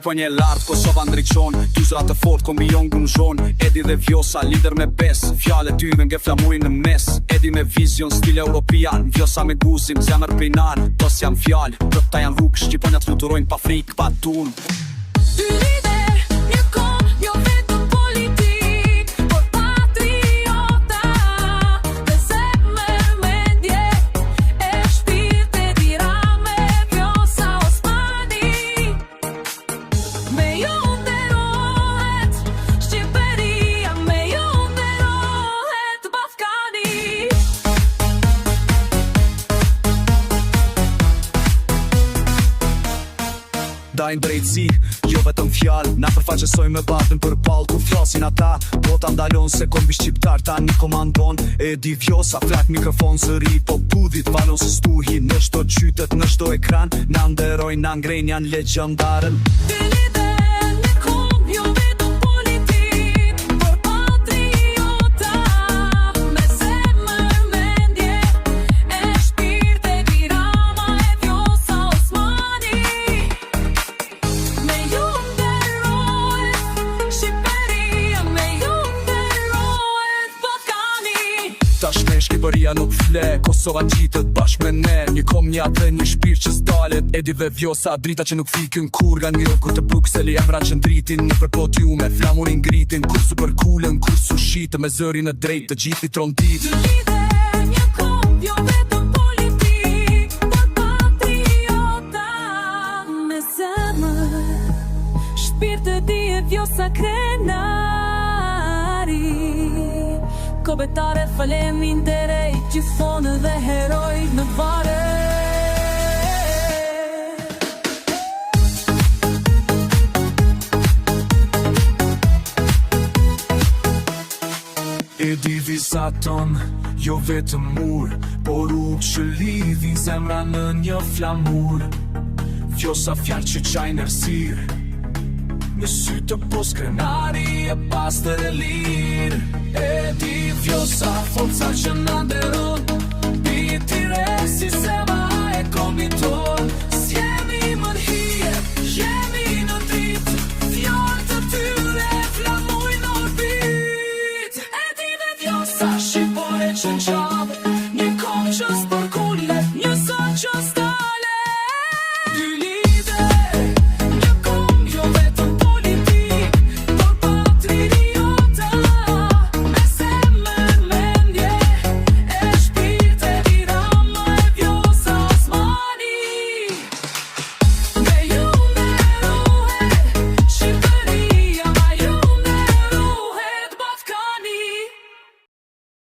po një lartë, Kosova ndriqon. Tyzrat të fort, kombion gumzhon. Edi dhe Vjosa, lider me bes. Fjale tyve nge flamurin në mes. Edi me vizion, stil europian. Vjosa me guzim, zemër pinan. Tos jam fjal, rëpta janë rrug. Shqiponjat fluturojnë pa frikë, pa tun. Dajnë drejtësi, jo vetëm fjallë. Na përfaqësojmë me batën për palë. Kur flasin ata, bota ndalon. Se kombi shqiptar ta një komandon. Edi Vjosa, flak mikrofon sëri. Po pudhit valon së stuhi. Në shto qytet, në shto ekran. Na nderojnë, na ngrejnë, janë legjendarën. Tashme Shqipëria nuk fle, Kosova gjitet bashkë me ne. Një kom një atë, një shpirë që s'dalet. Edi dhe Vjosa, drita që nuk fikën kur. Nga një kur të Brukseli emra që ndritin. Një për podiume, flamurin ngritin. Kur su për kulën, kur su shite. Me zërin e drejt të gjithi trondit. Të lidhe një kom, jo vetëm politik, por patriota. Me zemër, shpirë të di e Vjosa krenari. Kobetare faleminderit, gjithonë dhe heroj në vare. Edi vizaton, jo vetëm mur, por rrugë që lidhin zemra në një flamur. Vjosa fjalë që qajnë ersir, në sy të pos krenari e pastër e lirë. Edi Vjosa, forca që në nderon, bitire si sema e kombiton. S'jemi më n'hije, jemi në dritë, fjallë të tyre flamuj në orbit. Edi dhe Vjosa, shqipore që në qabë, një kom që